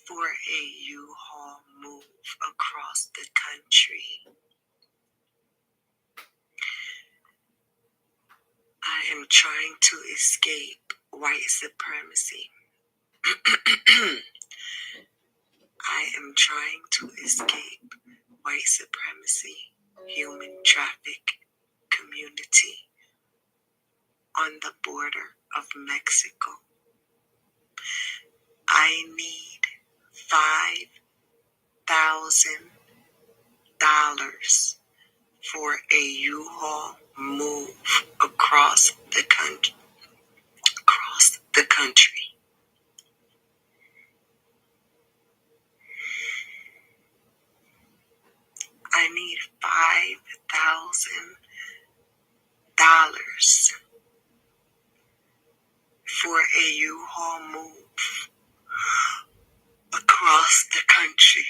for a U-Haul move across the country. I am trying to escape white supremacy. I am trying to escape white supremacy, human traffic community on the border of Mexico. I need $5,000 for a U-Haul move across the country. I need $5,000 for a U-Haul move across the country.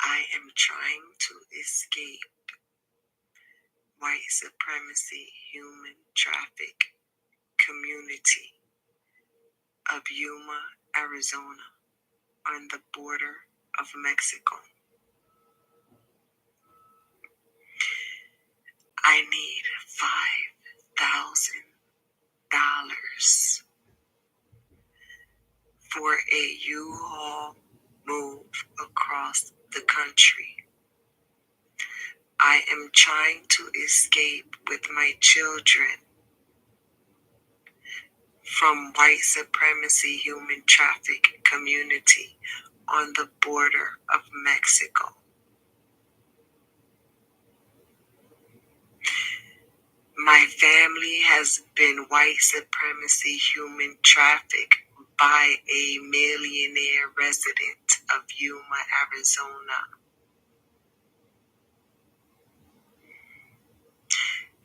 I am trying to escape white supremacy, human traffic community of Yuma, Arizona, on the border of Mexico. I need $5,000 for a U-Haul move across the country. I am trying to escape with my children from white supremacy human traffic community on the border of Mexico. My family has been white supremacy human trafficked by a millionaire resident of Yuma, Arizona.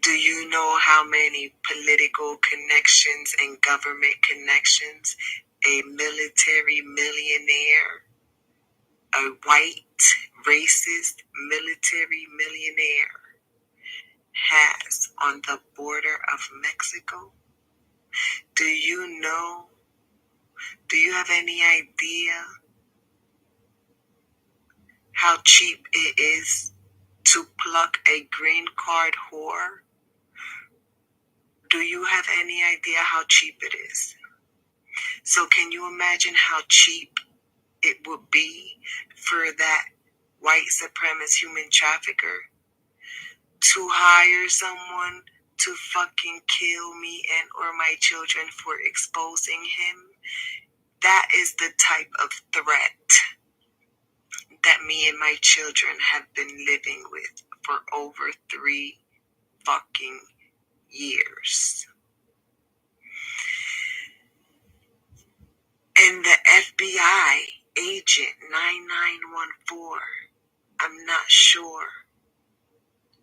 Do you know how many political connections and government connections a military millionaire, a white racist military millionaire, has on the border of Mexico? Do you know? Do you have any idea how cheap it is to pluck a green card whore? Do you have any idea how cheap it is? So can you imagine how cheap it would be for that white supremacist human trafficker to hire someone to fucking kill me and or my children for exposing him? That is the type of threat that me and my children have been living with for over 3 fucking years. And the FBI agent 9914, I'm not sure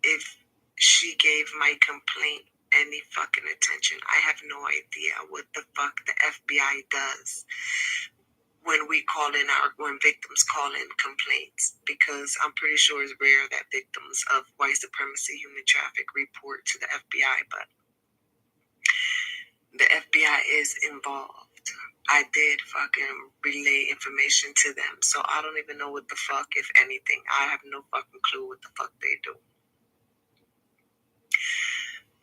if she gave my complaint any fucking attention. I have no idea what the fuck the FBI does when victims call in complaints, because I'm pretty sure it's rare that victims of white supremacy human traffic report to the FBI, but the FBI is involved. I did fucking relay information to them, so I don't even know what the fuck, if anything. I have no fucking clue what the fuck they do.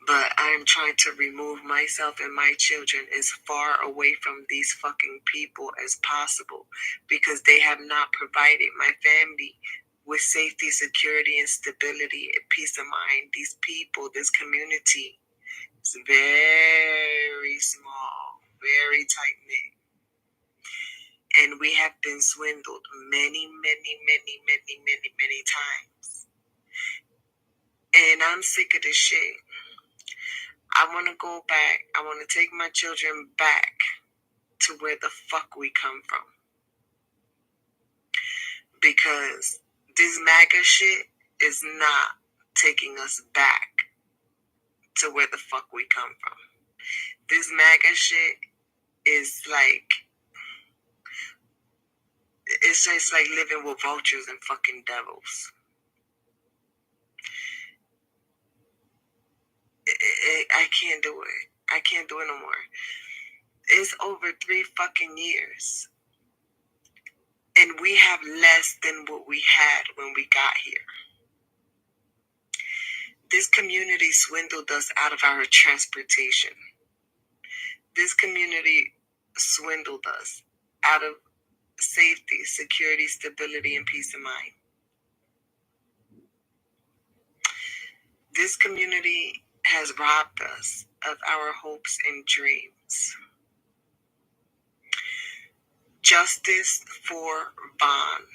But I am trying to remove myself and my children as far away from these fucking people as possible, because they have not provided my family with safety, security, and stability and peace of mind. These people, this community, is very small, very tight-knit. And we have been swindled many times. And I'm sick of this shit. I want to go back. I want to take my children back to where the fuck we come from. Because this MAGA shit is not taking us back to where the fuck we come from. This MAGA shit is like, it's just like living with vultures and fucking devils. I can't do it. I can't do it no more. It's over 3 fucking years. And we have less than what we had when we got here. This community swindled us out of our transportation. This community swindled us out of safety, security, stability, and peace of mind. This community has robbed us of our hopes and dreams. Justice for Vaughn.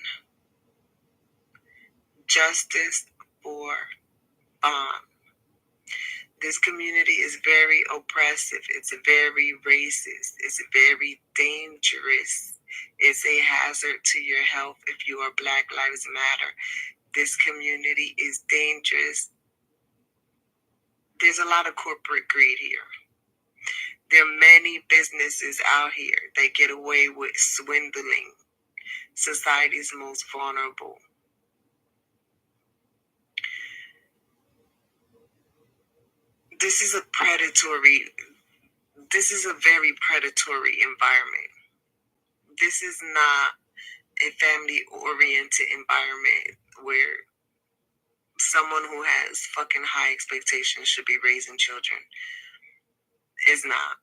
Justice for Vaughn. This community is very oppressive. It's very racist. It's very dangerous. It's a hazard to your health if you are Black Lives Matter. This community is dangerous. There's a lot of corporate greed here. There are many businesses out here that get away with swindling society's most vulnerable. This is a very predatory environment. This is not a family-oriented environment where someone who has fucking high expectations should be raising children. It's not.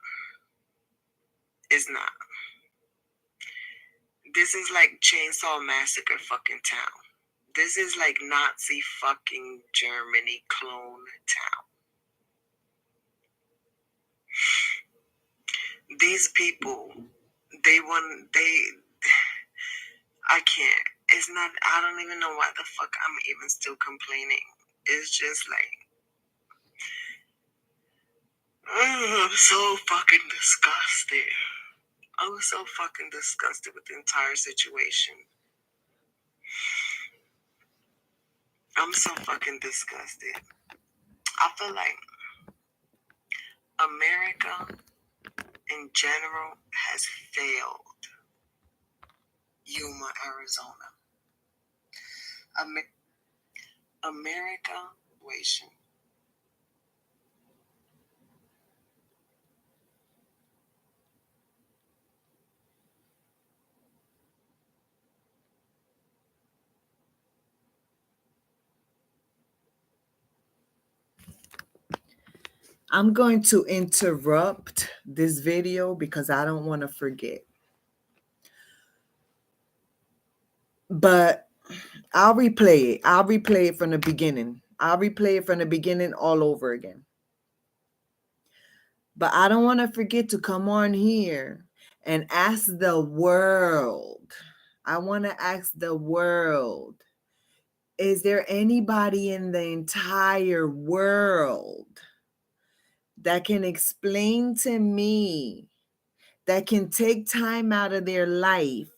It's not. This is like Chainsaw Massacre fucking town. This is like Nazi fucking Germany clone town. These people, I can't. It's not, I don't even know why the fuck I'm even still complaining. It's just like, I'm so fucking disgusted. I was so fucking disgusted with the entire situation. I'm so fucking disgusted. I feel like America in general has failed Yuma, Arizona. America, situation. I'm going to interrupt this video because I don't want to forget. But I'll replay it. I'll replay it from the beginning. I'll replay it from the beginning all over again. But I don't want to forget to come on here and ask the world. I want to ask the world, is there anybody in the entire world that can explain to me, that can take time out of their life,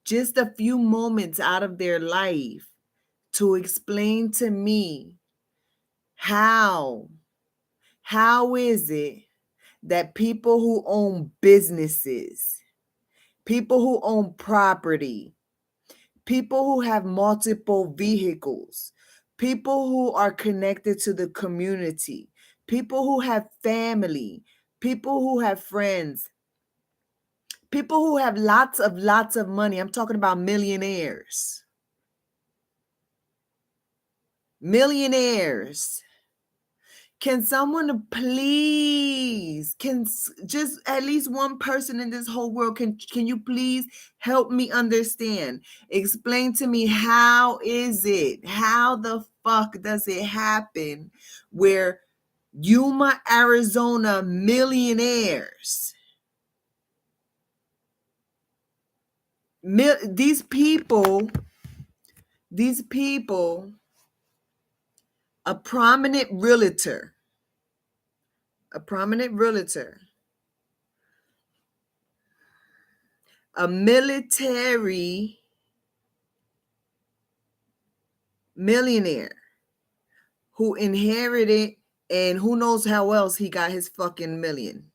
just a few moments out of their life, to explain to me how is it that people who own businesses, people who own property, people who have multiple vehicles, people who are connected to the community, people who have family, people who have friends, people who have lots of money. I'm talking about millionaires. Millionaires. Can someone please, just at least one person in this whole world, can you please help me understand? Explain to me, how is it? How the fuck does it happen where Yuma, Arizona millionaires, these people, a prominent realtor, a military millionaire who inherited, and who knows how else he got his fucking million.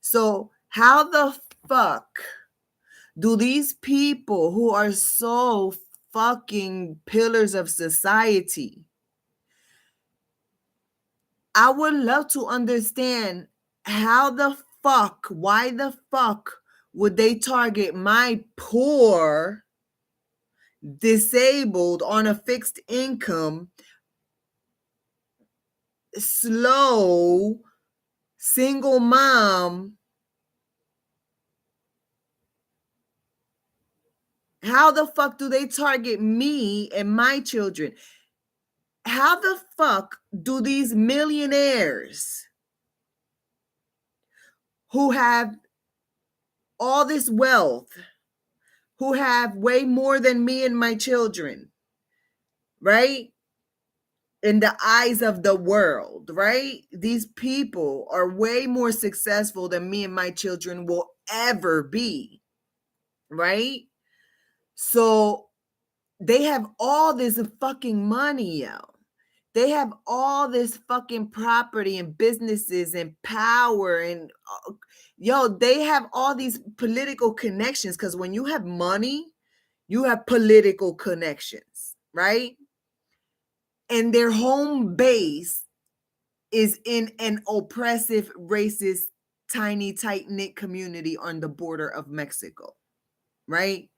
So how the fuck do these people who are so fucking pillars of society I would love to understand why the fuck would they target my poor, disabled, on a fixed income, slow, single mom? How the fuck do they target me and my children? How the fuck do these millionaires who have all this wealth, who have way more than me and my children, right? In the eyes of the world, right? These people are way more successful than me and my children will ever be, right? So they have all this fucking money, yo. They have all this fucking property and businesses and power and yo, they have all these political connections, because when you have money, you have political connections, right? And their home base is in an oppressive, racist, tiny, tight-knit community on the border of Mexico, right?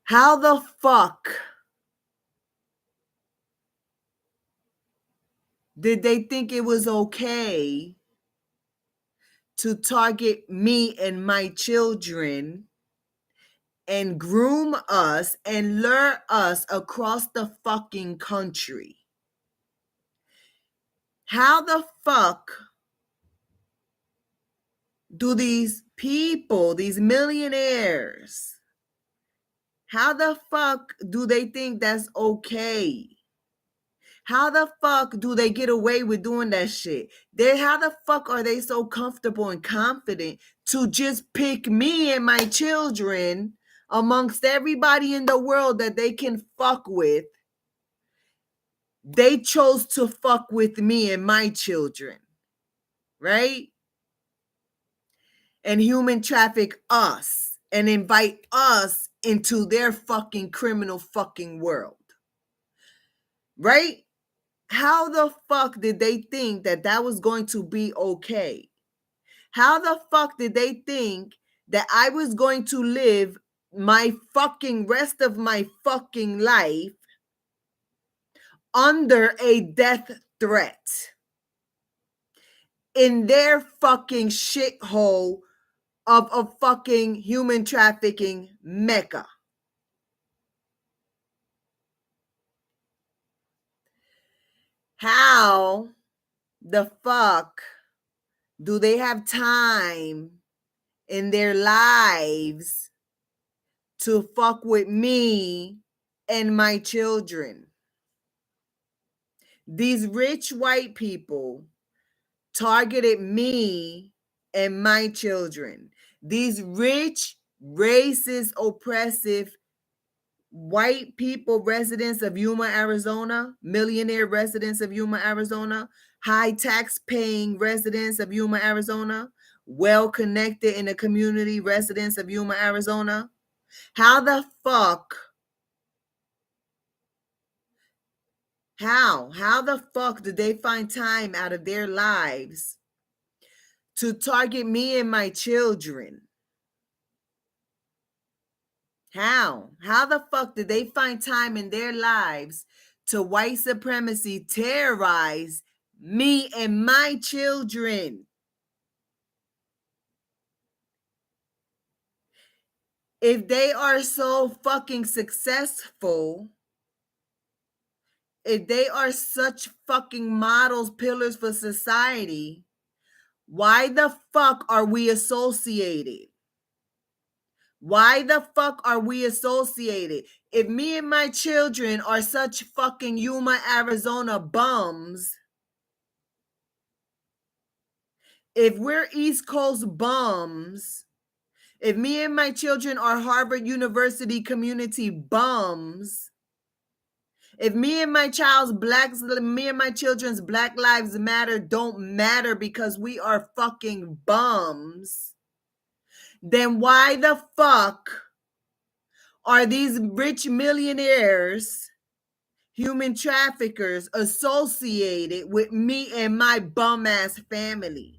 How the fuck did they think it was okay to target me and my children and groom us and lure us across the fucking country? How the fuck do these people, these millionaires, how the fuck do they think that's okay? How the fuck do they get away with doing that shit? How the fuck are they so comfortable and confident to just pick me and my children amongst everybody in the world that they can fuck with? They chose to fuck with me and my children, right? And human traffic us and invite us into their fucking criminal fucking world, right? How the fuck did they think that that was going to be okay? How the fuck did they think that I was going to live my fucking rest of my fucking life under a death threat in their fucking shithole of a fucking human trafficking mecca? How the fuck do they have time in their lives to fuck with me and my children? These rich white people targeted me and my children. These rich, racist, oppressive white people, residents of Yuma, Arizona, millionaire residents of Yuma, Arizona, high tax paying residents of Yuma, Arizona, well connected in the community residents of Yuma, Arizona. How the fuck? How the fuck did they find time out of their lives to target me and my children? How the fuck did they find time in their lives to white supremacy terrorize me and my children? If they are so fucking successful, if they are such fucking models, pillars for society, why the fuck are we associated? Why the fuck are we associated? If me and my children are such fucking Yuma, Arizona bums, if we're East Coast bums, if me and my children are Harvard University community bums, if me and my children's Black Lives Matter don't matter because we are fucking bums, then why the fuck are these rich millionaires, human traffickers associated with me and my bum ass family?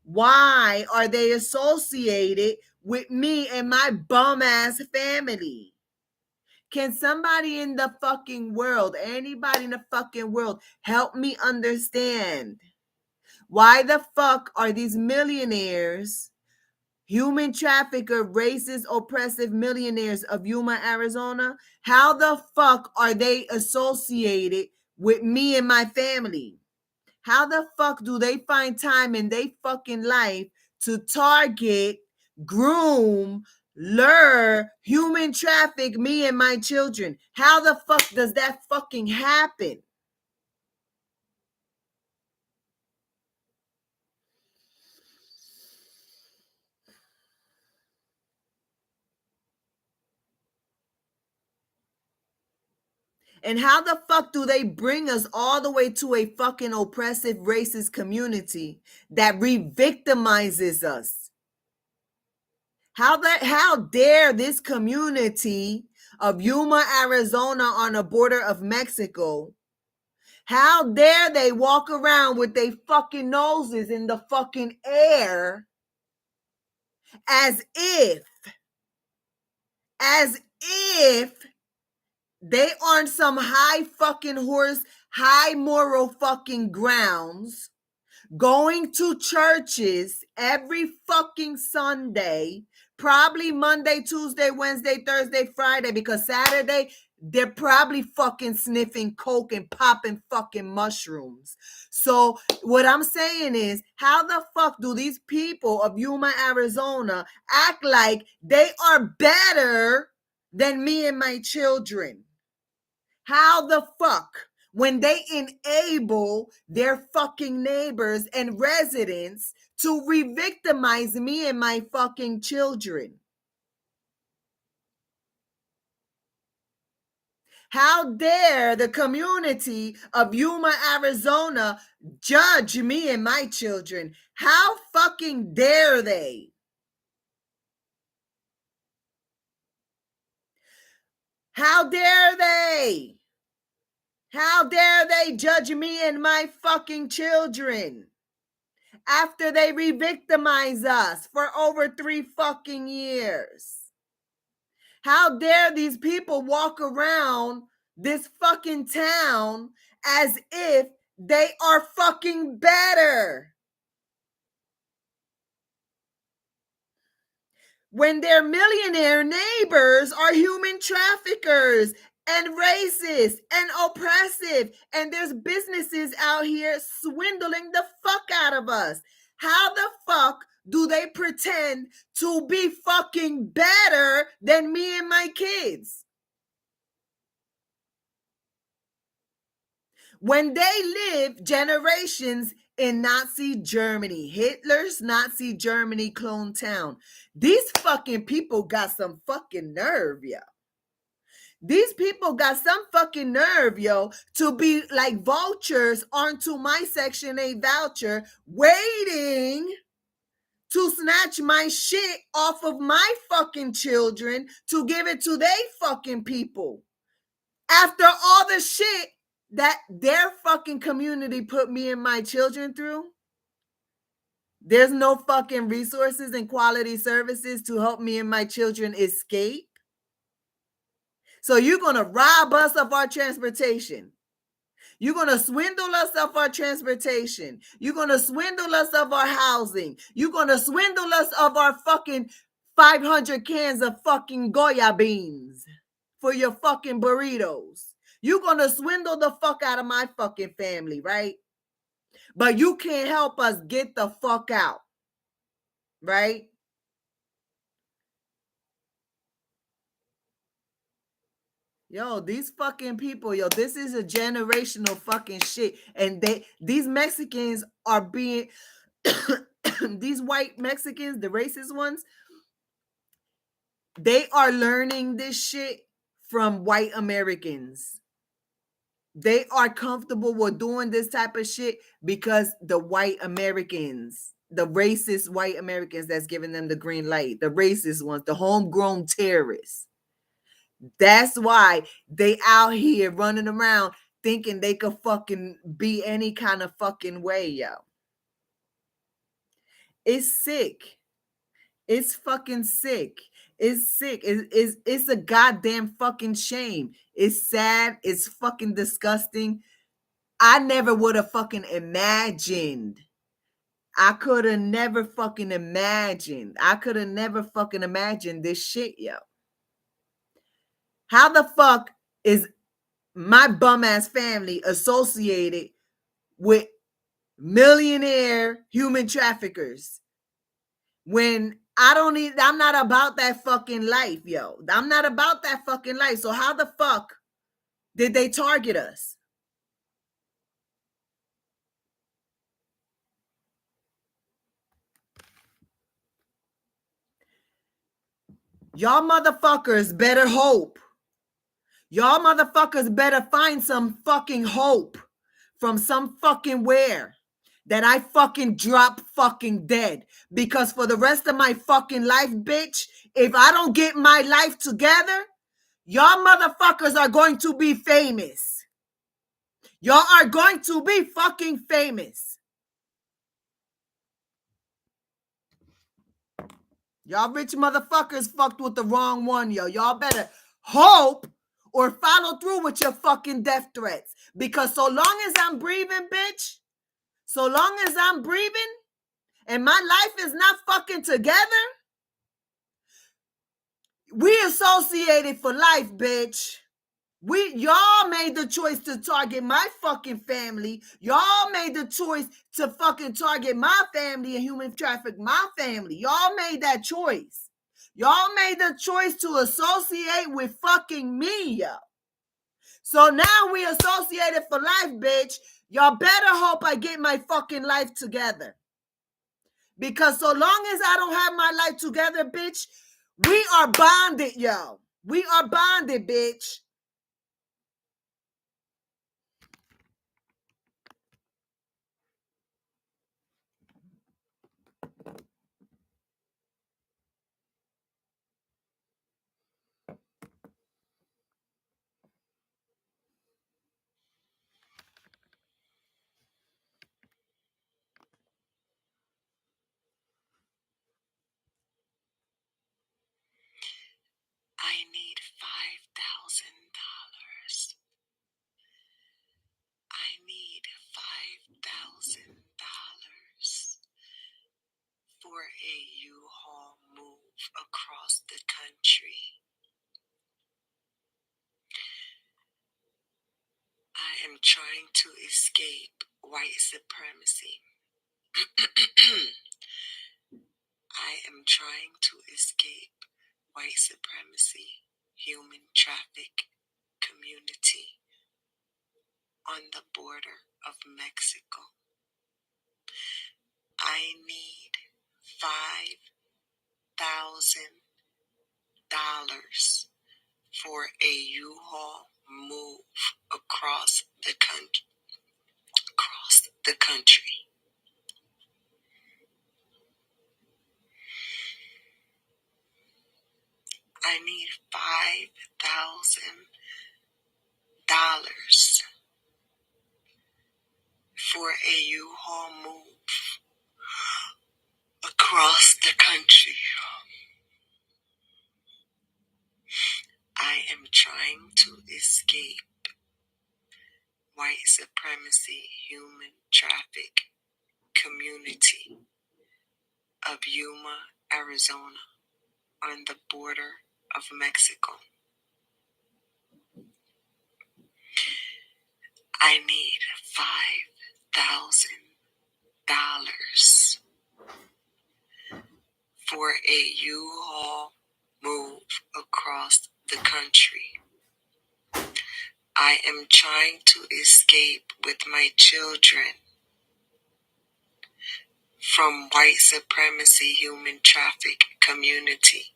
Why are they associated with me and my bum ass family? Can somebody in the fucking world, anybody in the fucking world, help me understand? Why the fuck are these millionaires, human trafficker, racist, oppressive millionaires of Yuma, Arizona? How the fuck are they associated with me and my family? How the fuck do they find time in their fucking life to target, groom, lure, human traffic me and my children? How the fuck does that fucking happen? And how the fuck do they bring us all the way to a fucking oppressive racist community that re-victimizes us? How dare this community of Yuma, Arizona on the border of Mexico, how dare they walk around with their fucking noses in the fucking air as if they on some high fucking horse, high moral fucking grounds, going to churches every fucking Sunday, probably Monday, Tuesday, Wednesday, Thursday, Friday, because Saturday they're probably fucking sniffing coke and popping fucking mushrooms. So what I'm saying is, how the fuck do these people of Yuma, Arizona act like they are better than me and my children? How the fuck, when they enable their fucking neighbors and residents to re-victimize me and my fucking children? How dare the community of Yuma, Arizona judge me and my children? How fucking dare they? How dare they? How dare they judge me and my fucking children after they re-victimize us for over 3 fucking years? How dare these people walk around this fucking town as if they are fucking better, when their millionaire neighbors are human traffickers and racist and oppressive, and there's businesses out here swindling the fuck out of us? How the fuck do they pretend to be fucking better than me and my kids, when they live generations in Nazi Germany, Hitler's Nazi Germany clone town? These fucking people got some fucking nerve, yo. These people got some fucking nerve, yo, to be like vultures onto my Section 8 voucher, waiting to snatch my shit off of my fucking children to give it to they fucking people. After all the shit that their fucking community put me and my children through, there's no fucking resources and quality services to help me and my children escape. So you're going to rob us of our transportation. You're going to swindle us of our transportation. You're going to swindle us of our housing. You're going to swindle us of our fucking 500 cans of fucking Goya beans for your fucking burritos. You're going to swindle the fuck out of my fucking family, right? But you can't help us get the fuck out, right? Yo, these fucking people, yo, this is a generational fucking shit. And these Mexicans are being, these white Mexicans, the racist ones, they are learning this shit from white Americans. They are comfortable with doing this type of shit because the white Americans, the racist white Americans that's giving them the green light, the racist ones, the homegrown terrorists, That's why they out here running around thinking they could fucking be any kind of fucking way, yo. It's sick. It's fucking sick. It's sick. It's a goddamn fucking shame. It's sad. It's fucking disgusting. I never would have fucking imagined. I could have never fucking imagined. I could have never fucking imagined this shit, yo. How the fuck is my bum ass family associated with millionaire human traffickers when I'm not about that fucking life, yo. I'm not about that fucking life. So how the fuck did they target us? Y'all motherfuckers better hope. Y'all motherfuckers better find some fucking hope from some fucking where that I fucking drop fucking dead. Because for the rest of my fucking life, bitch, if I don't get my life together, y'all motherfuckers are going to be famous. Y'all are going to be fucking famous. Y'all rich motherfuckers fucked with the wrong one, yo. Y'all better hope or follow through with your fucking death threats. Because so long as I'm breathing, bitch, so long as I'm breathing and my life is not fucking together, we associated for life, bitch. Y'all made the choice to target my fucking family. Y'all made the choice to fucking target my family and human traffic my family. Y'all made that choice. Y'all made the choice to associate with fucking me, yo. So now we associated for life, bitch. Y'all better hope I get my fucking life together. Because so long as I don't have my life together, bitch, we are bonded, yo. We are bonded, bitch. I need $5,000. I need $5,000 for a U-Haul move across the country. I am trying to escape white supremacy. I am trying to escape white supremacy, human traffic community on the border of Mexico. I need $5,000 for a U-Haul move across the country. I need $5,000 for a U-Haul move across the country. I am trying to escape white supremacy, human traffic community of Yuma, Arizona, on the border of Mexico. I need $5,000 for a U-Haul move across the country. I am trying to escape with my children from white supremacy human traffic community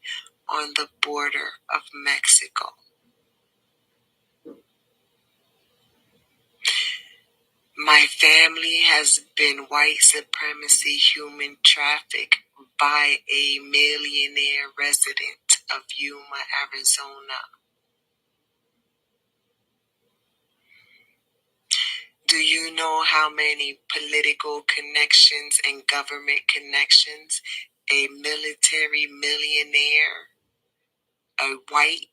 on the border of Mexico. My family has been white supremacy human trafficked by a millionaire resident of Yuma, Arizona. Do you know how many political connections and government connections a military millionaire, a white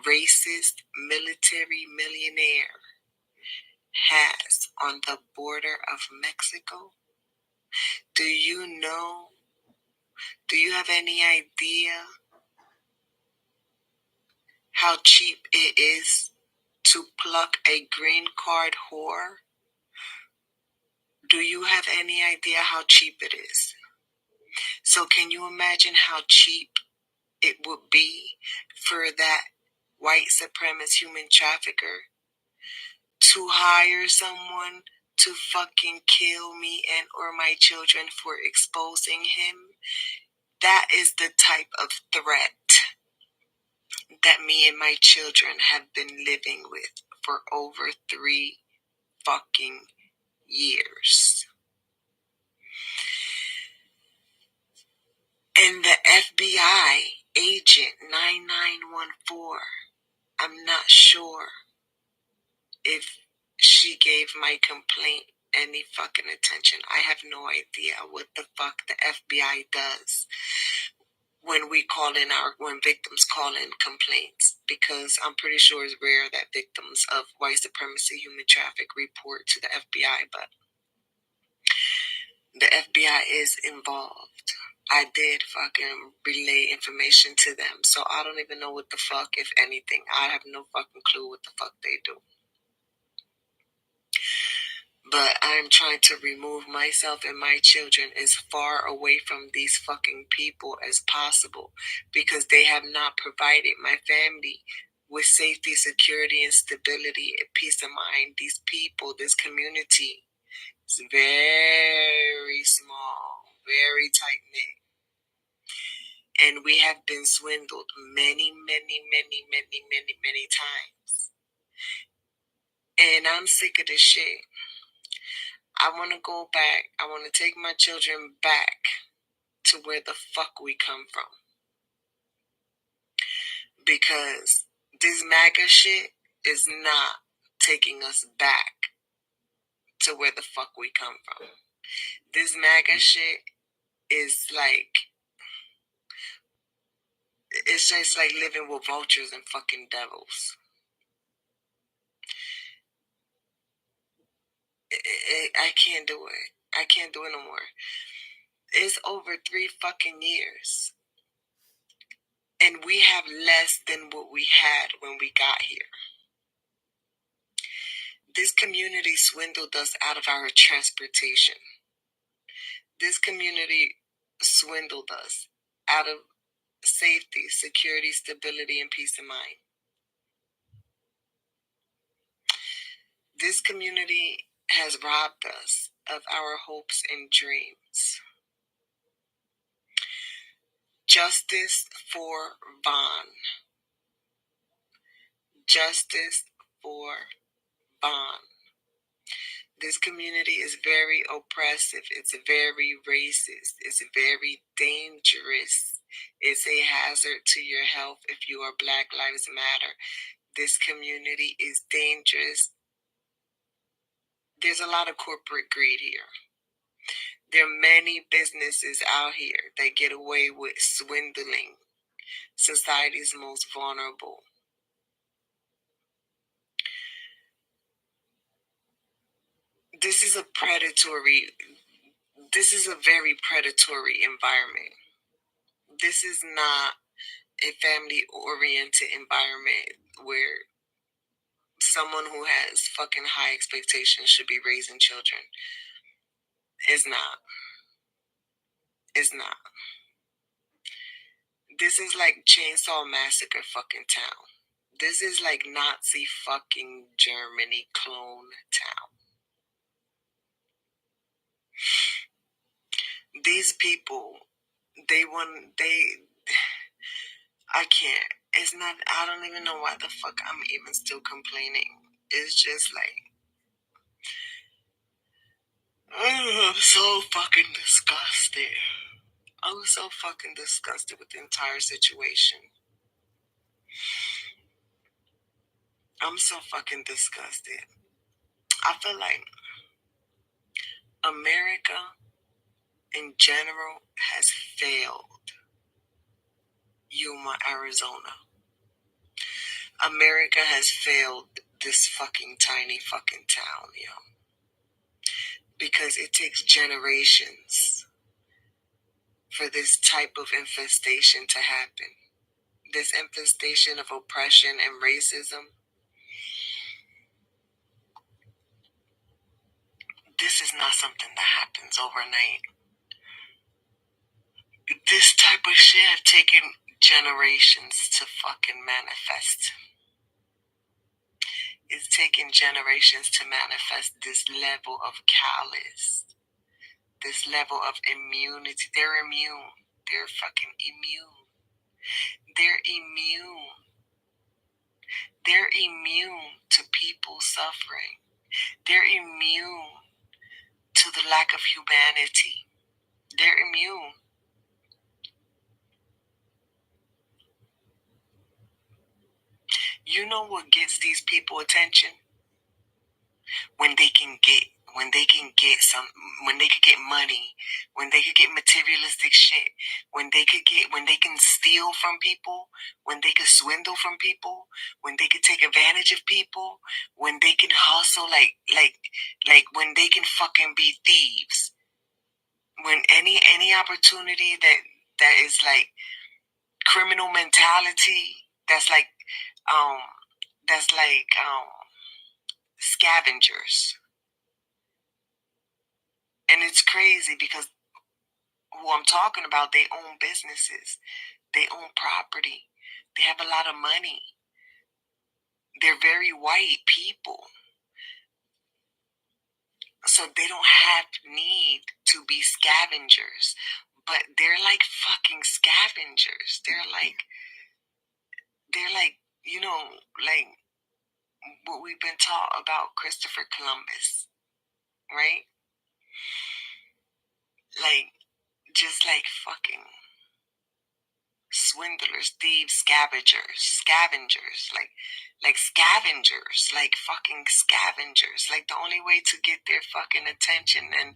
racist military millionaire, has on the border of Mexico? Do you know? Do you have any idea how cheap it is to pluck a green card whore? Do you have any idea how cheap it is? So can you imagine how cheap it would be for that white supremacist human trafficker to hire someone to fucking kill me and or my children for exposing him? That is the type of threat that me and my children have been living with for over 3 fucking years. And the FBI agent 9914, I'm not sure if she gave my complaint any fucking attention. I have no idea what the fuck the FBI does when victims call in complaints, because I'm pretty sure it's rare that victims of white supremacy, human traffic report to the FBI, but the FBI is involved. I did fucking relay information to them, so I don't even know what the fuck, if anything. I have no fucking clue what the fuck they do. But I'm trying to remove myself and my children as far away from these fucking people as possible, because they have not provided my family with safety, security, and stability and peace of mind. These people, this community is very small, very tight-knit. And we have been swindled many, many, many, many, many, many times. And I'm sick of this shit. I want to go back. I want to take my children back to where the fuck we come from. Because this MAGA shit is not taking us back to where the fuck we come from. This MAGA shit is like, it's just like living with vultures and fucking devils. I can't do it. I can't do it no more. It's over 3 fucking years. And we have less than what we had when we got here. This community swindled us out of our transportation. This community swindled us out of safety, security, stability, and peace of mind. This community has robbed us of our hopes and dreams. Justice for Vaughn. Justice for Vaughn. This community is very oppressive. It's very racist. It's very dangerous. It's a hazard to your health if you are Black Lives Matter. This community is dangerous. There's a lot of corporate greed here. There are many businesses out here that get away with swindling society's most vulnerable. This is a very predatory environment. This is not a family-oriented environment where someone who has fucking high expectations should be raising children. It's not. It's not. This is like Chainsaw Massacre fucking town. This is like Nazi fucking Germany clone town. These people, I can't. It's not, I don't even know why the fuck I'm even still complaining. It's just like, I'm so fucking disgusted. I'm so fucking disgusted with the entire situation. I'm so fucking disgusted. I feel like America in general has failed Yuma, Arizona. America has failed this fucking tiny fucking town, yo. Because it takes generations for this type of infestation to happen. This infestation of oppression and racism. This is not something that happens overnight. This type of shit have taken generations to fucking manifest. It's taken generations to manifest this level of callous, this level of immunity. They're immune. They're fucking immune. They're immune. They're immune to people suffering. They're immune to the lack of humanity. They're immune. You know what gets these people attention? When they can get money, when they could get materialistic shit, when they can steal from people, when they could swindle from people, when they could take advantage of people, when they can hustle like when they can fucking be thieves. When any opportunity that is like criminal mentality, that's like scavengers. And it's crazy because who I'm talking about, they own businesses, they own property, they have a lot of money. They're very white people. So they don't have need to be scavengers. But they're like fucking scavengers. They're like, you know, like what we've been taught about Christopher Columbus, right? Like, just like fucking swindlers, thieves, scavengers, like scavengers, like fucking scavengers. Like the only way to get their fucking attention and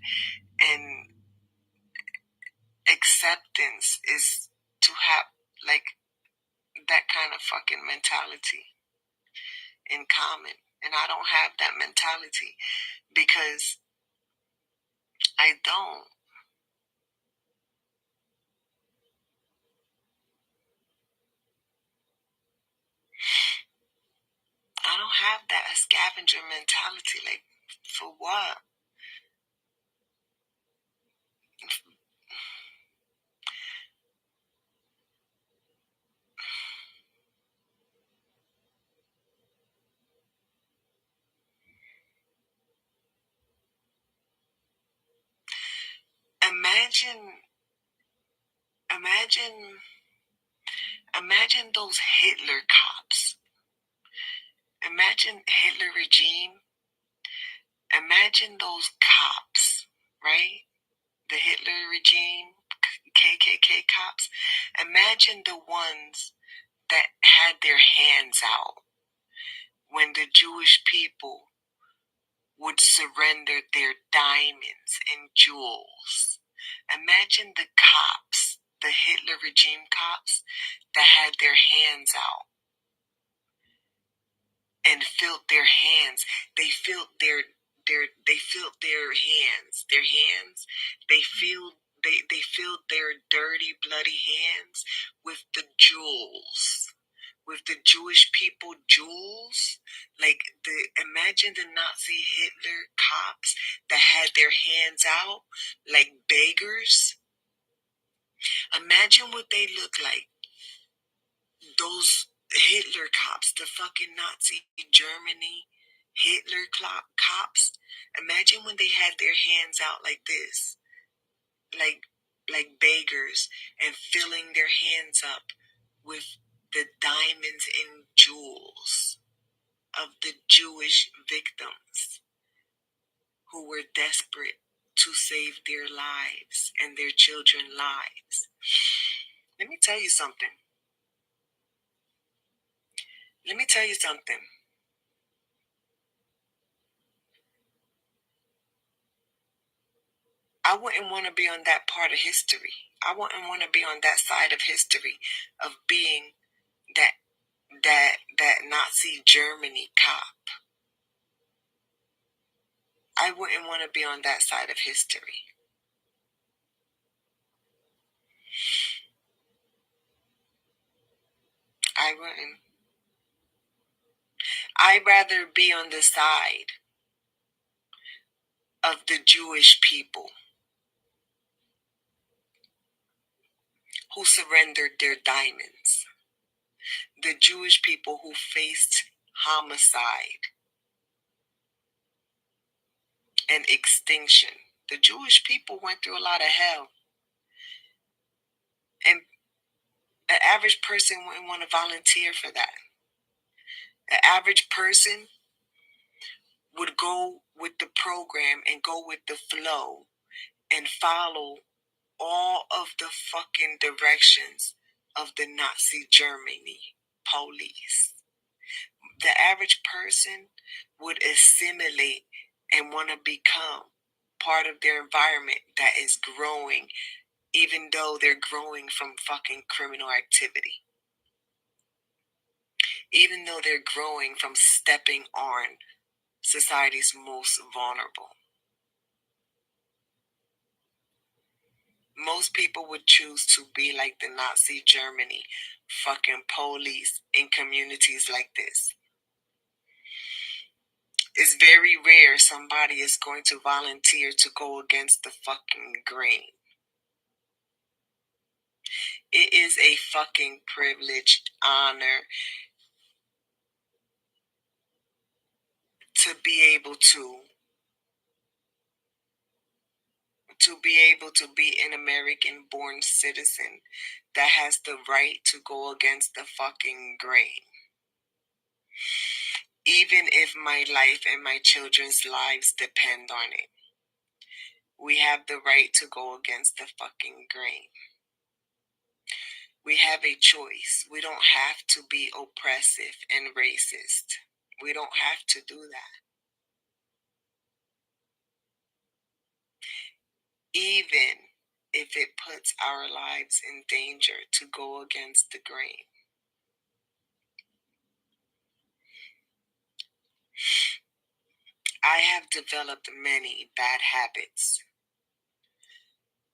acceptance is to have like that kind of fucking mentality in common. And I don't have that mentality because I don't. I don't have that scavenger mentality. Like, for what? Imagine those Hitler cops. Imagine Hitler regime. Imagine those cops, right? The Hitler regime, KKK cops. Imagine the ones that had their hands out when the Jewish people would surrender their diamonds and jewels. Imagine the cops, the Hitler regime cops, that had their hands out and filled their hands. They filled their hands. Their hands. They filled their dirty, bloody hands with the jewels. With the Jewish people jewels. Like imagine the Nazi Hitler cops that had their hands out like beggars. Imagine what they look like. Those Hitler cops, the fucking Nazi Germany Hitler cops. Imagine when they had their hands out like this, like beggars, and filling their hands up with the diamonds and jewels of the Jewish victims who were desperate to save their lives and their children's lives. Let me tell you something. I wouldn't want to be on that part of history. I wouldn't want to be on that side of history of being that Nazi Germany cop. I wouldn't want to be on that side of history. I wouldn't. I'd rather be on the side of the Jewish people who surrendered their diamonds. The Jewish people who faced homicide and extinction. The Jewish people went through a lot of hell. And an average person wouldn't want to volunteer for that. An average person would go with the program and go with the flow and follow all of the fucking directions of the Nazi Germany police. The average person would assimilate and want to become part of their environment that is growing, even though they're growing from fucking criminal activity. Even though they're growing from stepping on society's most vulnerable. Most people would choose to be like the Nazi Germany fucking police in communities like this. It's very rare somebody is going to volunteer to go against the fucking grain. It is a fucking privilege, honor to be able to be an American born citizen that has the right to go against the fucking grain. Even if my life and my children's lives depend on it. We have the right to go against the fucking grain. We have a choice. We don't have to be oppressive and racist. We don't have to do that. Even if it puts our lives in danger to go against the grain. I have developed many bad habits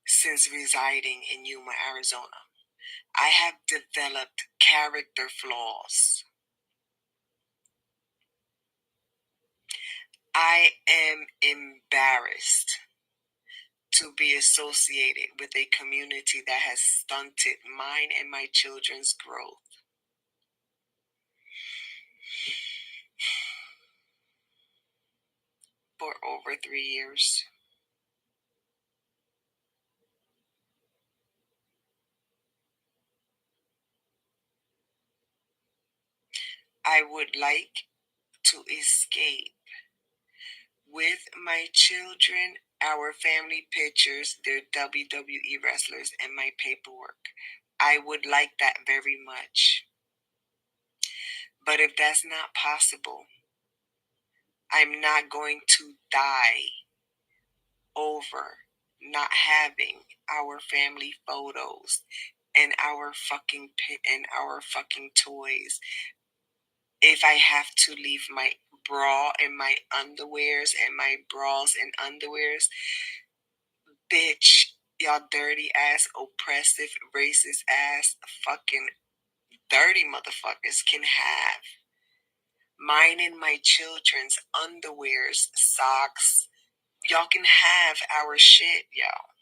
since residing in Yuma, Arizona. I have developed character flaws. I am embarrassed to be associated with a community that has stunted mine and my children's growth. For over 3 years. I would like to escape with my children, our family pictures, their WWE wrestlers, and my paperwork. I would like that very much. But if that's not possible, I'm not going to die over not having our family photos and our fucking toys. If I have to leave my bra and my underwears and my bras and underwears, bitch, y'all dirty ass, oppressive, racist ass, fucking dirty motherfuckers can have mine and my children's underwears, socks. Y'all can have our shit, y'all.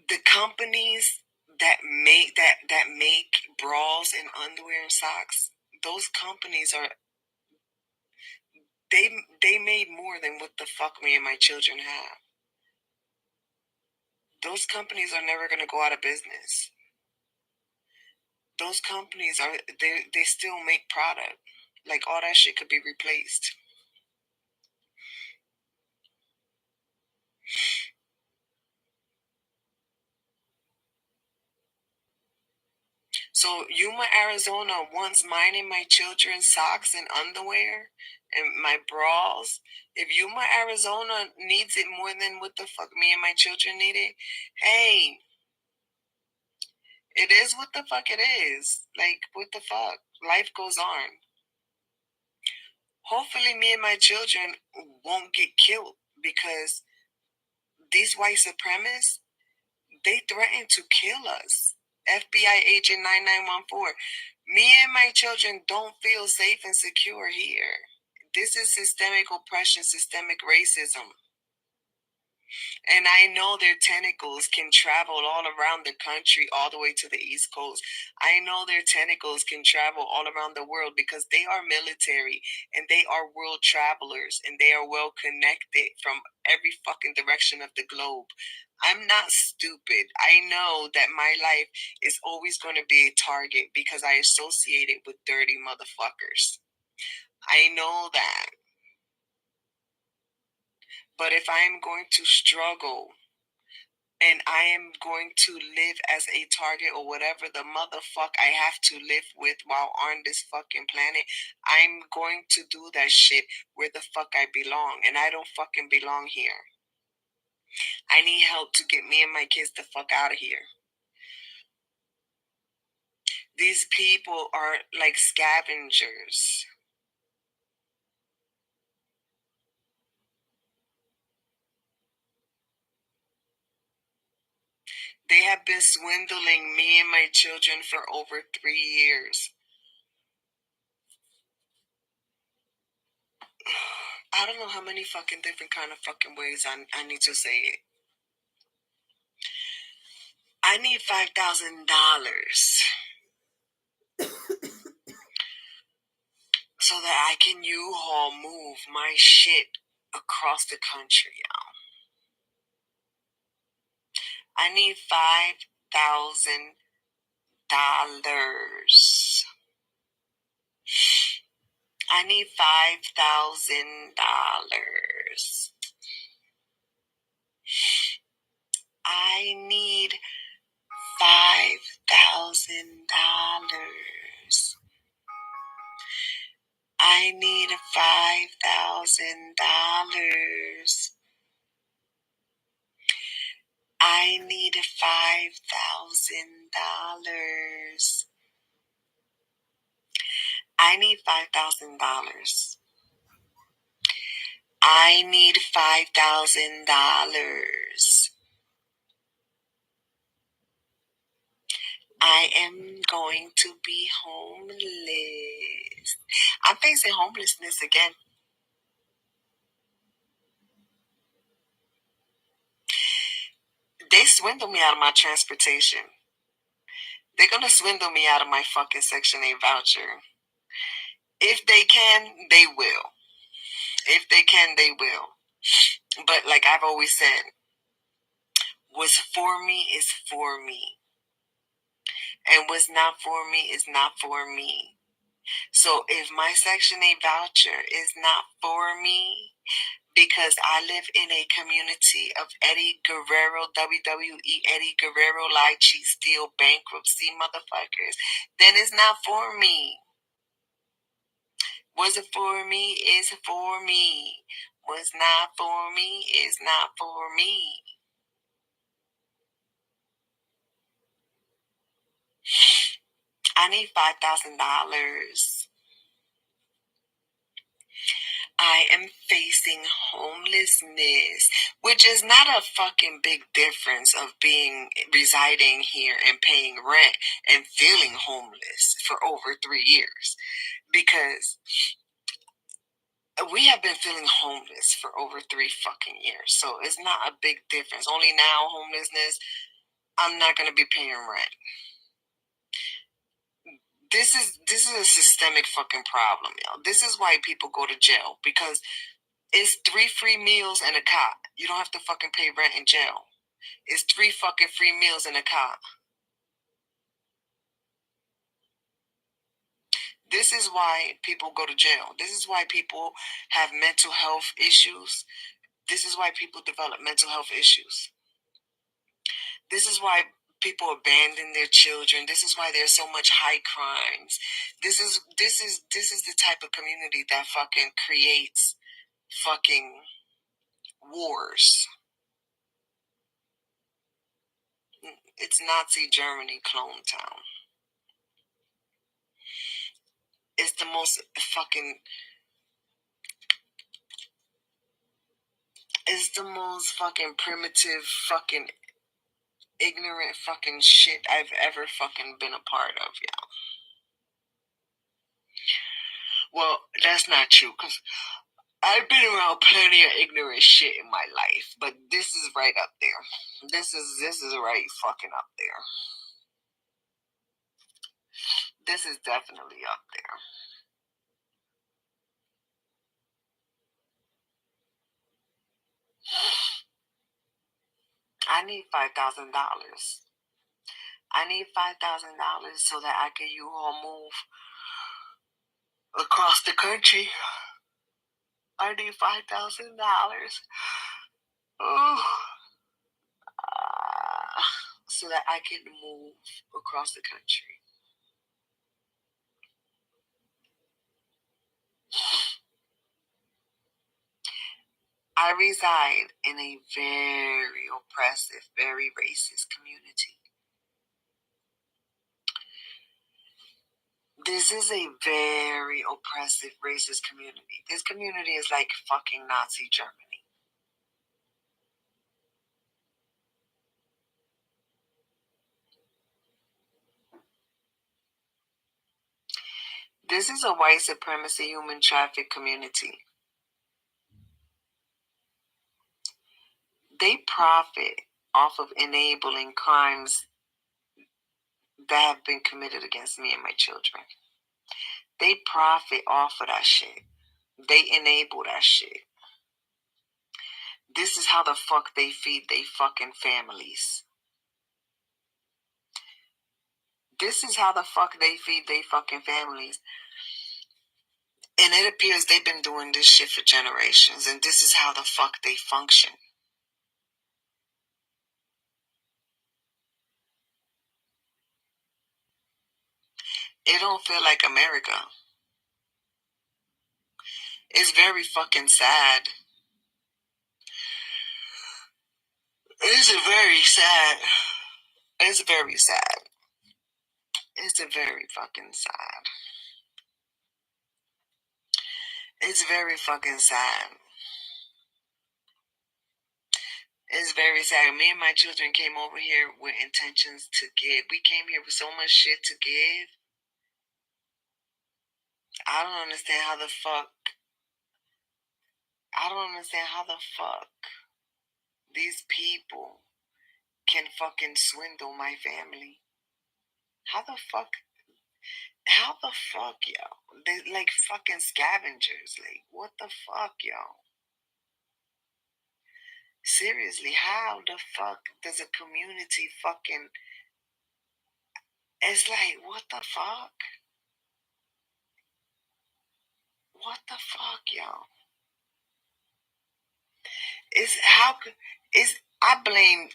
The companies that make bras and underwear and socks, those companies are they made more than what the fuck me and my children have. Those companies are never gonna go out of business. Those companies they still make product. Like all that shit could be replaced. So Yuma, Arizona wants mine and my children's socks and underwear and my bras. If Yuma, Arizona needs it more than what the fuck me and my children need it, hey, it is what the fuck it is. Like, what the fuck? Life goes on. Hopefully me and my children won't get killed because these white supremacists, they threaten to kill us. FBI agent 9914. Me and my children don't feel safe and secure here. This is systemic oppression, systemic racism. And I know their tentacles can travel all around the country, all the way to the East Coast. I know their tentacles can travel all around the world because they are military and they are world travelers and they are well connected from every fucking direction of the globe. I'm not stupid. I know that my life is always going to be a target because I associate it with dirty motherfuckers. I know that. But if I am going to struggle and I am going to live as a target or whatever the motherfuck I have to live with while on this fucking planet, I'm going to do that shit where the fuck I belong. And I don't fucking belong here. I need help to get me and my kids the fuck out of here. These people are like scavengers. They have been swindling me and my children for over 3 years. I don't know how many fucking different kind of fucking ways I need to say it. I need $5,000 so that I can U-Haul move my shit across the country, y'all. I need $5,000. I need $5,000. I need $5,000. I need $5,000. I need $5,000. I need $5,000. I need $5,000. I am going to be homeless. I'm facing homelessness again. They swindle me out of my transportation. They're going to swindle me out of my fucking Section 8 voucher. If they can, they will. If they can, they will. But like I've always said, what's for me is for me. And what's not for me is not for me. So if my Section 8 voucher is not for me, because I live in a community of Eddie Guerrero, WWE Eddie Guerrero, lie, cheat, steal, bankruptcy motherfuckers, then it's not for me. What's it for me is for me. What's not for me is not for me. I need $5,000. I am facing homelessness, which is not a fucking big difference of residing here and paying rent and feeling homeless for over 3 years, because we have been feeling homeless for over 3 fucking years. So it's not a big difference. Only now homelessness, I'm not going to be paying rent. This is a systemic fucking problem, y'all. This is why people go to jail, because it's 3 free meals and a cot. You don't have to fucking pay rent in jail. It's 3 fucking free meals and a cot. This is why people go to jail. This is why people have mental health issues. This is why people develop mental health issues. This is why people abandon their children. This is why there's so much high crimes. This is the type of community that fucking creates fucking wars. It's Nazi Germany, Clone Town. It's the most fucking. It's the most fucking primitive, fucking ignorant fucking shit I've ever fucking been a part of, y'all. Well, that's not true, because I've been around plenty of ignorant shit in my life, but this is right up there. This is right fucking up there. This is definitely up there. I need $5,000. I need $5,000 so that I can U-Haul move across the country. I need $5,000. So that I can move across the country. I reside in a very oppressive, very racist community. This is a very oppressive, racist community. This community is like fucking Nazi Germany. This is a white supremacy, human traffic community. They profit off of enabling crimes that have been committed against me and my children. They profit off of that shit. They enable that shit. This is how the fuck they feed they fucking families. This is how the fuck they feed they fucking families. And it appears they've been doing this shit for generations, and this is how the fuck they function. It don't feel like America. It's very fucking sad. It's very sad. It's very sad. It's very fucking sad. It's very fucking sad. It's very sad. Me and my children came over here with intentions to give. We came here with so much shit to give. I don't understand how the fuck. I don't understand how the fuck these people can fucking swindle my family. How the fuck, yo? They like fucking scavengers. Like, what the fuck, yo? Seriously, how the fuck does a community fucking... It's like, what the fuck? What the fuck, yo? It's how could... It's... I blame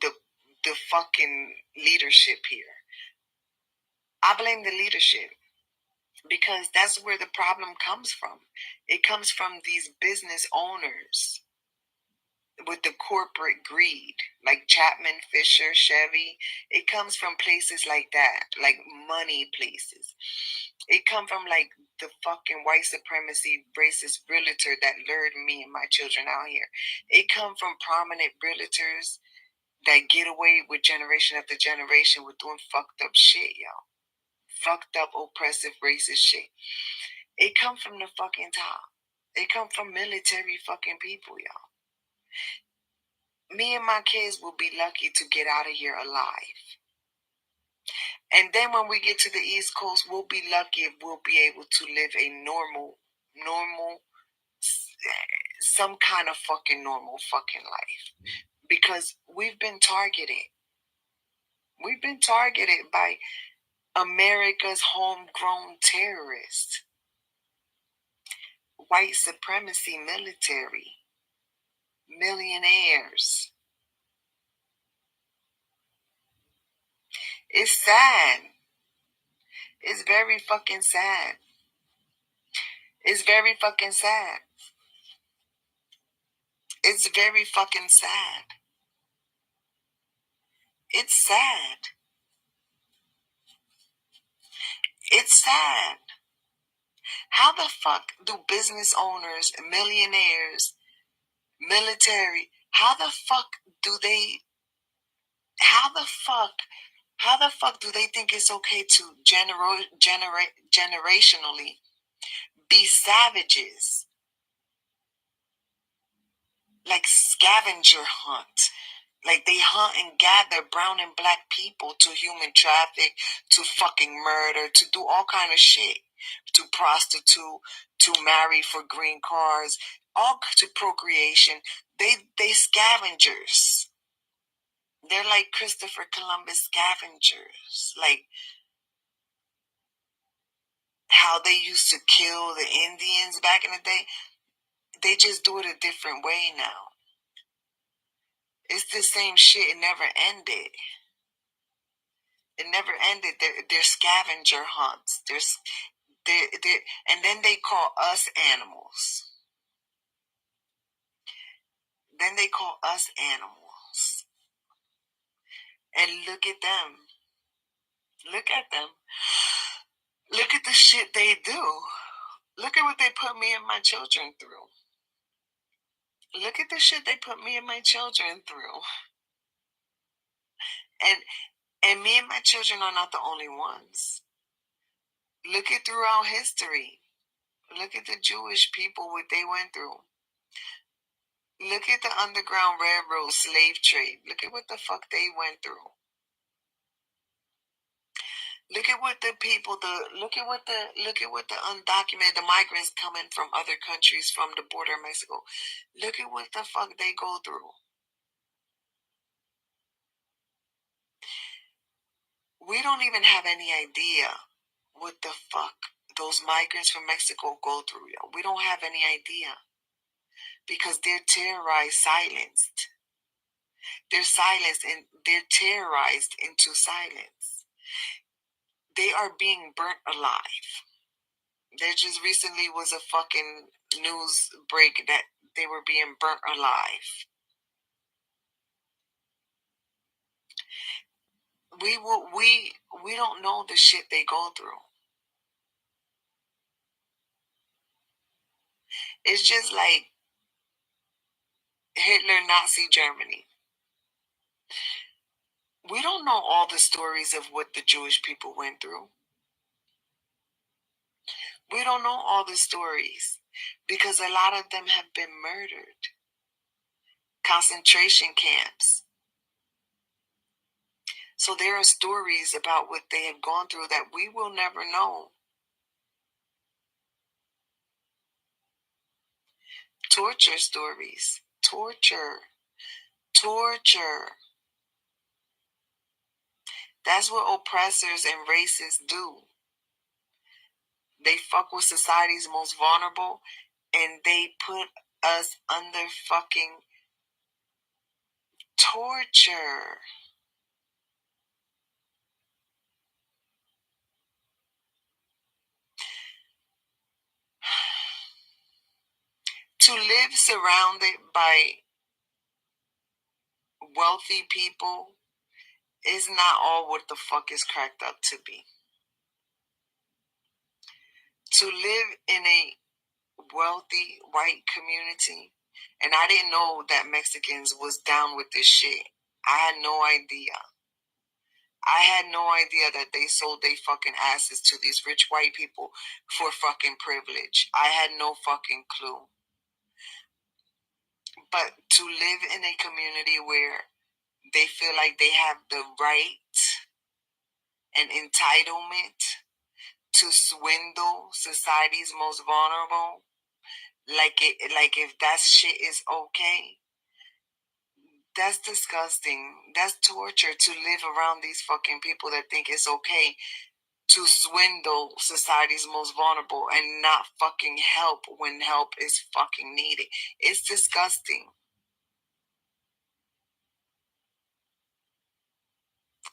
the fucking leadership here. I blame the leadership. Because that's where the problem comes from. It comes from these business owners with the corporate greed, like Chapman, Fisher, Chevy. It comes from places like that, like money places. It comes from like the fucking white supremacy racist realtor that lured me and my children out here. It comes from prominent realtors that get away with generation after generation with doing fucked up shit, y'all. Fucked up, oppressive, racist shit. It come from the fucking top. It come from military fucking people, y'all. Me and my kids will be lucky to get out of here alive. And then when we get to the East Coast, we'll be lucky if we'll be able to live a normal, some kind of fucking normal fucking life. Because we've been targeted. We've been targeted by America's homegrown terrorists. White supremacy military. Millionaires. It's sad. It's very fucking sad. It's very fucking sad. It's very fucking sad. It's sad. It's sad. How the fuck do business owners, millionaires, military, how the fuck do they think it's okay to generationally be savages, like scavenger hunt, like they hunt and gather brown and black people to human traffic, to fucking murder, to do all kind of shit, to prostitute, to marry for green cards, all to procreation. They scavengers. They're like Christopher Columbus scavengers, like how they used to kill the Indians back in the day. They just do it a different way now. It's the same shit. It never ended. It never ended. They're scavenger hunts. And then they call us animals. Then they call us animals. And look at them. Look at them. Look at the shit they do. Look at what they put me and my children through. Look at the shit they put me and my children through. And me and my children are not the only ones. Look at throughout history. Look at the Jewish people, what they went through. Look at the Underground Railroad slave trade. Look at what the fuck they went through. Look at what the people, look at what the undocumented, the migrants coming from other countries from the border of Mexico. Look at what the fuck they go through. We don't even have any idea what the fuck those migrants from Mexico go through. We don't have any idea. Because they're terrorized, silenced. They're silenced and they're terrorized into silence. They are being burnt alive. There just recently was a fucking news break that they were being burnt alive. We don't know the shit they go through. It's just like Hitler, Nazi Germany. We don't know all the stories of what the Jewish people went through. We don't know all the stories because a lot of them have been murdered. Concentration camps. So there are stories about what they have gone through that we will never know. Torture stories. Torture. That's what oppressors and racists do. They fuck with society's most vulnerable and they put us under fucking torture. To live surrounded by wealthy people is not all what the fuck is cracked up to be. To live in a wealthy white community, and I didn't know that Mexicans was down with this shit. I had no idea. I had no idea that they sold their fucking asses to these rich white people for fucking privilege. I had no fucking clue. But to live in a community where they feel like they have the right and entitlement to swindle society's most vulnerable, like if that shit is okay, that's disgusting. That's torture to live around these fucking people that think it's okay to swindle society's most vulnerable and not fucking help when help is fucking needed. It's disgusting.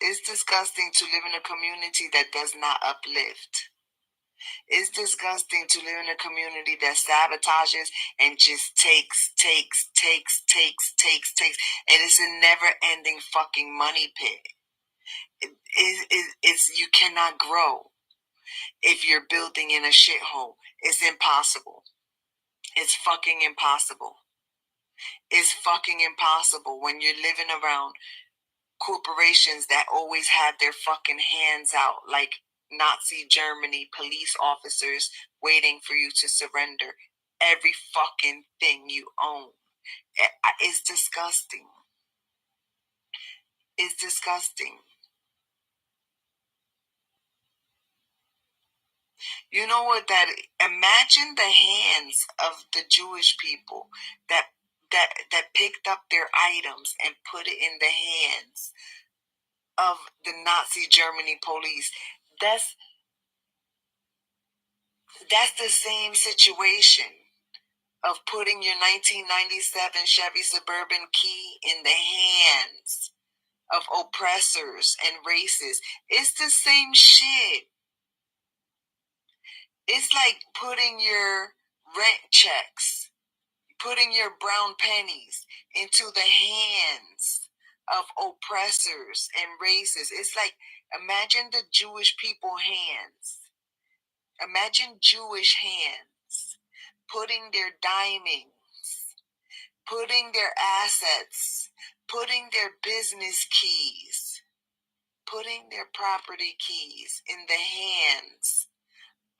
It's disgusting to live in a community that does not uplift. It's disgusting to live in a community that sabotages and just takes. And it's a never-ending fucking money pit. You cannot grow if you're building in a shithole. It's impossible. It's fucking impossible. It's fucking impossible when you're living around corporations that always have their fucking hands out like Nazi Germany police officers waiting for you to surrender every fucking thing you own. It's disgusting. It's disgusting. You know what that, imagine the hands of the Jewish people that picked up their items and put it in the hands of the Nazi Germany police. That's the same situation of putting your 1997 Chevy Suburban key in the hands of oppressors and racists. It's the same shit. It's like putting your rent checks, putting your brown pennies into the hands of oppressors and racists. It's like, imagine the Jewish people hands. Imagine Jewish hands putting their diamonds, putting their assets, putting their business keys, putting their property keys in the hands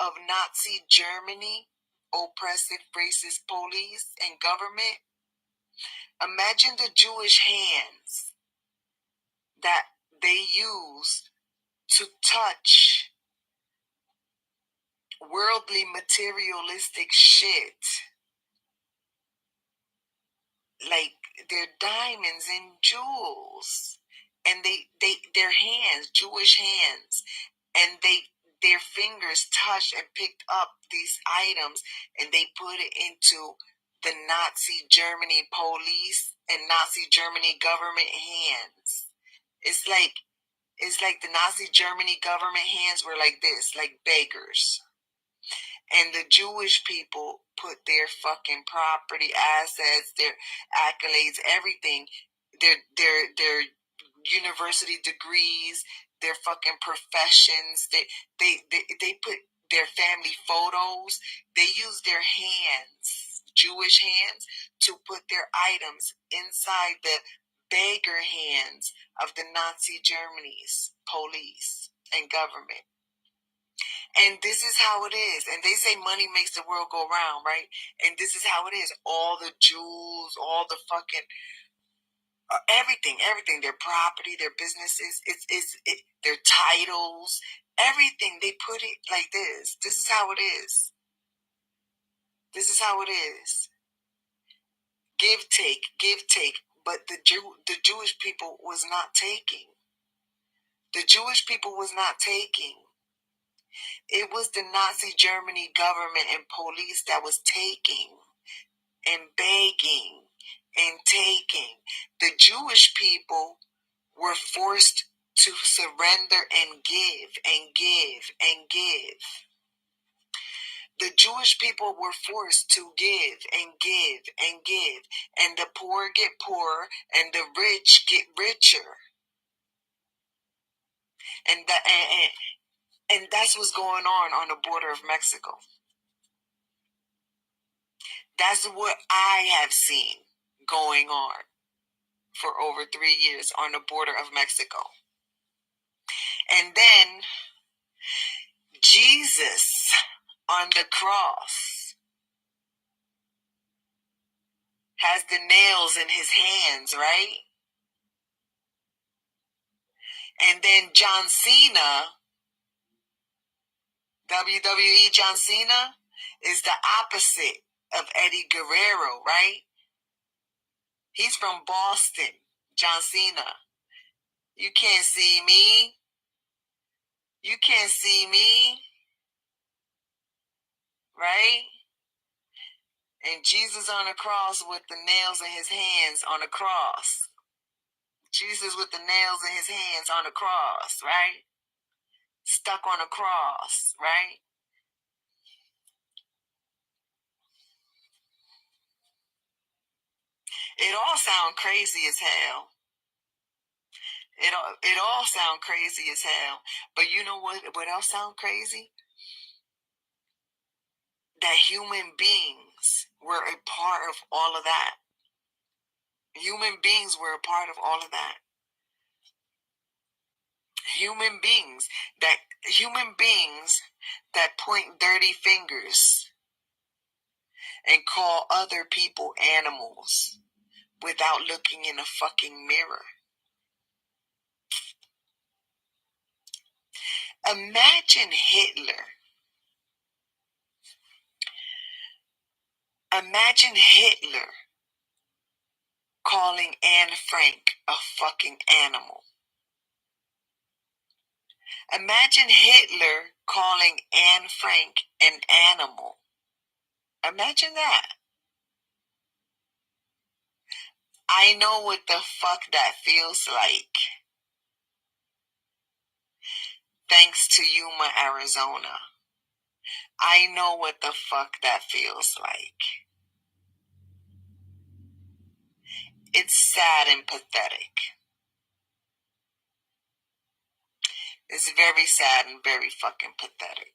of Nazi Germany, oppressive racist police and government. Imagine the Jewish hands that they used to touch worldly materialistic shit, like their diamonds and jewels, and their hands, Jewish hands, and their fingers touched and picked up these items, and they put it into the Nazi Germany police and Nazi Germany government hands. It's like the Nazi Germany government hands were like this, like beggars. And the Jewish people put their fucking property, assets, their accolades, everything, their university degrees, their fucking professions. They put their family photos. They use their hands, Jewish hands, to put their items inside the beggar hands of the Nazi Germany's police and government. And this is how it is. And they say money makes the world go round, right? And this is how it is. All the jewels, all the fucking everything, their property, their businesses, their titles, everything. They put it like this. This is how it is. This is how it is. Give, take, give, take. But the Jewish people was not taking. The Jewish people was not taking. It was the Nazi Germany government and police that was taking and begging and taking. The Jewish people were forced to surrender and give and give and give. The Jewish people were forced to give and give and give. And the poor get poorer and the rich get richer. And that's what's going on the border of Mexico. That's what I have seen going on for over 3 years on the border of Mexico. And then Jesus on the cross has the nails in his hands, right? And then John Cena, WWE John Cena, is the opposite of Eddie Guerrero, right? He's from Boston, John Cena. You can't see me. You can't see me. Right? And Jesus on the cross with the nails in his hands on the cross. Jesus with the nails in his hands on the cross, right? Stuck on a cross, right? It all sound crazy as hell. It all sound crazy as hell. But you know what else sound crazy? That human beings were a part of all of that. Human beings were a part of all of that. Human beings that point dirty fingers and call other people animals without looking in a fucking mirror. Imagine Hitler. Imagine Hitler calling Anne Frank a fucking animal. Imagine Hitler calling Anne Frank an animal. Imagine that. I know what the fuck that feels like. Thanks to Yuma, Arizona. I know what the fuck that feels like. It's sad and pathetic. It's very sad and very fucking pathetic.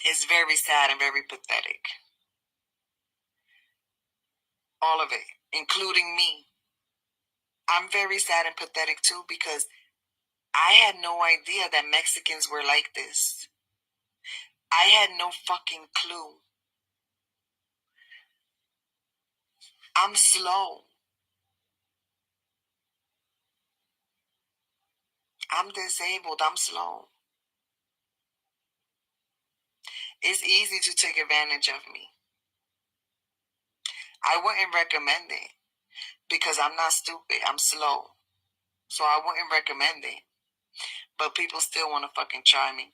It's very sad and very pathetic. All of it, including me. I'm very sad and pathetic too because I had no idea that Mexicans were like this. I had no fucking clue. I'm slow. I'm disabled. I'm slow. It's easy to take advantage of me. I wouldn't recommend it because I'm not stupid. I'm slow. So I wouldn't recommend it. But people still want to fucking try me.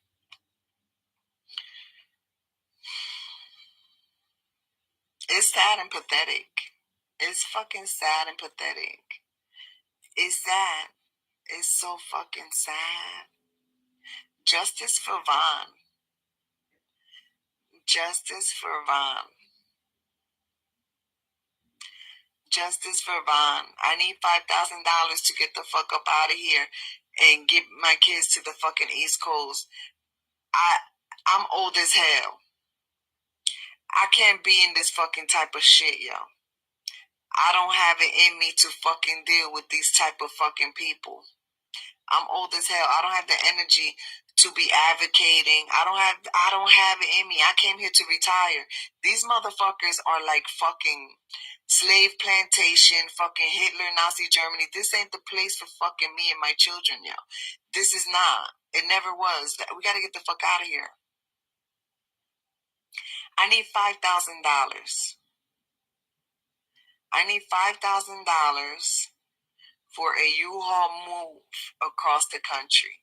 It's sad and pathetic. It's fucking sad and pathetic. It's sad. It's so fucking sad. Justice for Vaughn. Justice for Vaughn. Justice for Vaughn. I need $5,000 to get the fuck up out of here and get my kids to the fucking East Coast. I'm old as hell. I can't be in this fucking type of shit, yo. I don't have it in me to fucking deal with these type of fucking people. I'm old as hell. I don't have the energy to be advocating. I don't have it in me. I came here to retire. These motherfuckers are like fucking slave plantation, fucking Hitler, Nazi Germany. This ain't the place for fucking me and my children, yo. This is not. It never was. We gotta get the fuck out of here. I need $5,000. I need $5,000 for a U-Haul move across the country.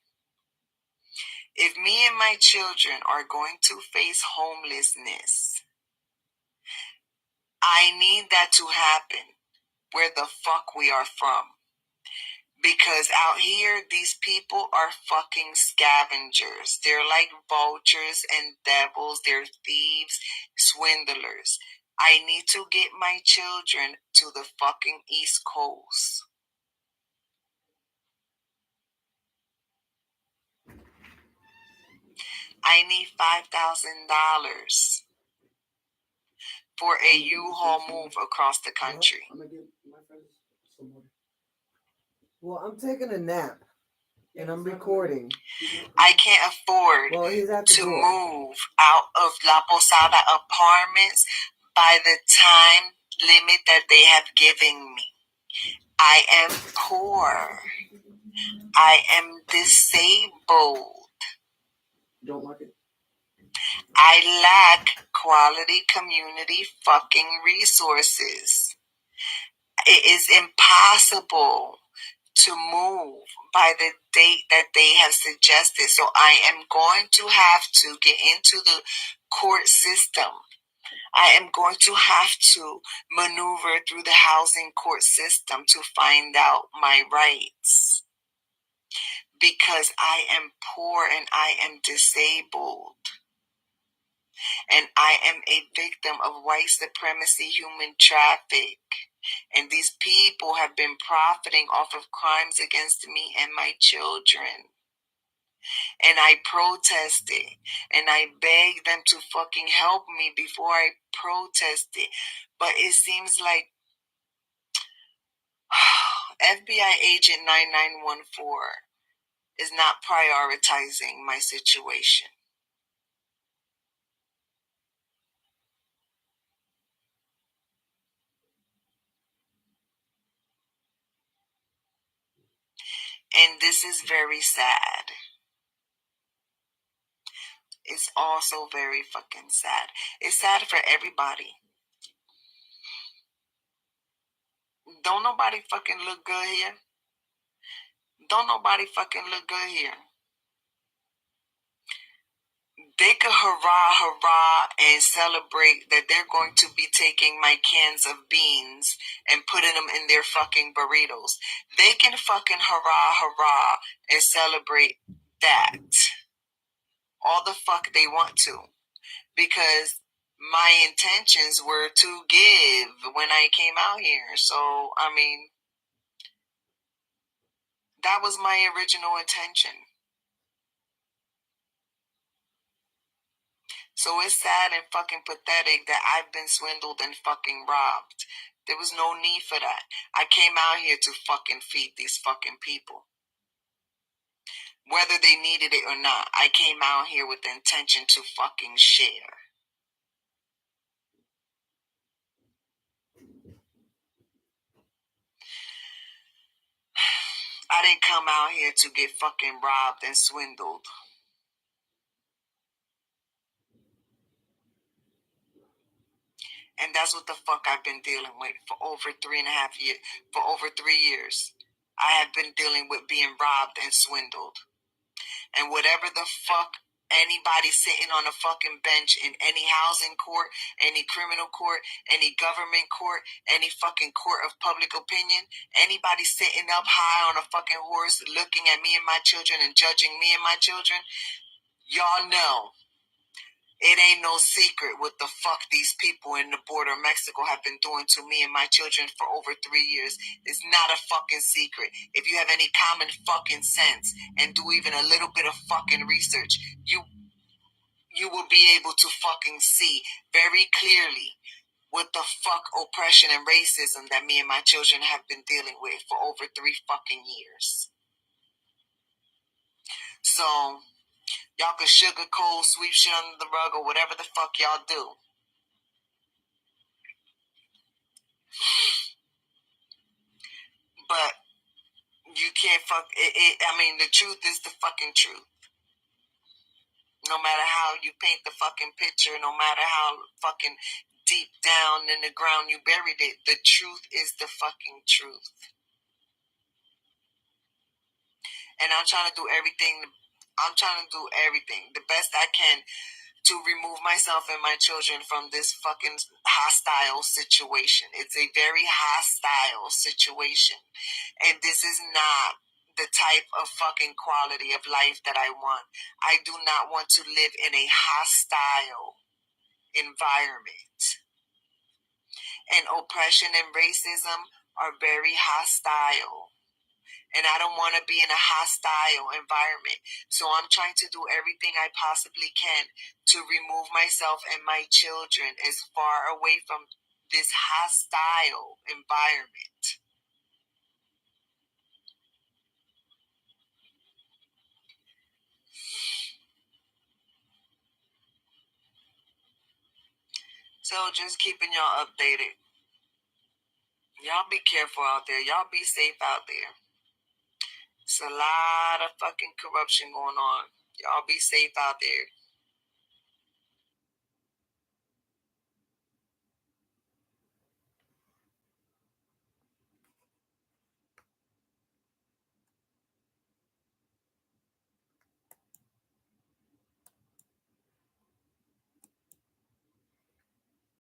If me and my children are going to face homelessness, I need that to happen where the fuck we are from. Because out here, these people are fucking scavengers. They're like vultures and devils. They're thieves, swindlers. I need to get my children to the fucking East Coast. I need $5,000 for a U-Haul move across the country. I'm gonna give my friends some more. Well, I'm taking a nap and I'm recording. I can't afford to move out of La Posada apartments by the time limit that they have given me. I am poor. I am disabled. Don't like it? I lack quality community fucking resources. It is impossible to move by the date that they have suggested. So I am going to have to get into the court system I am going to have to maneuver through the housing court system to find out my rights, because I am poor and I am disabled. And I am a victim of white supremacy, human traffic. And these people have been profiting off of crimes against me and my children. And I protested. And I begged them to fucking help me before I protested. But it seems like FBI agent 9914 is not prioritizing my situation. And this is very sad. It's also very fucking sad. It's sad for everybody. Don't nobody fucking look good here. Don't nobody fucking look good here. They could hurrah and celebrate that they're going to be taking my cans of beans and putting them in their fucking burritos. They can fucking hurrah and celebrate that all the fuck they want to, because my intentions were to give when I came out here. So, I mean, that was my original intention. So it's sad and fucking pathetic that I've been swindled and fucking robbed. There was no need for that. I came out here to fucking feed these fucking people. Whether they needed it or not, I came out here with the intention to fucking share. I didn't come out here to get fucking robbed and swindled. And that's what the fuck I've been dealing with for over 3.5 years. For over 3 years, I have been dealing with being robbed and swindled. And whatever the fuck anybody sitting on a fucking bench in any housing court, any criminal court, any government court, any fucking court of public opinion, anybody sitting up high on a fucking horse looking at me and my children and judging me and my children, y'all know it ain't no secret what the fuck these people in the border of Mexico have been doing to me and my children for over 3 years. It's not a fucking secret. If you have any common fucking sense and do even a little bit of fucking research, you will be able to fucking see very clearly what the fuck oppression and racism that me and my children have been dealing with for over 3 fucking years. So y'all can sugarcoat, sweep shit under the rug, or whatever the fuck y'all do. But you can't fuck it. I mean, the truth is the fucking truth. No matter how you paint the fucking picture, no matter how fucking deep down in the ground you buried it, the truth is the fucking truth. And I'm trying to do everything. The best I can to remove myself and my children from this fucking hostile situation. It's a very hostile situation. And this is not the type of fucking quality of life that I want. I do not want to live in a hostile environment. And oppression and racism are very hostile. And I don't want to be in a hostile environment. So I'm trying to do everything I possibly can to remove myself and my children as far away from this hostile environment. So just keeping y'all updated. Y'all be careful out there. Y'all be safe out there. It's a lot of fucking corruption going on. Y'all be safe out there.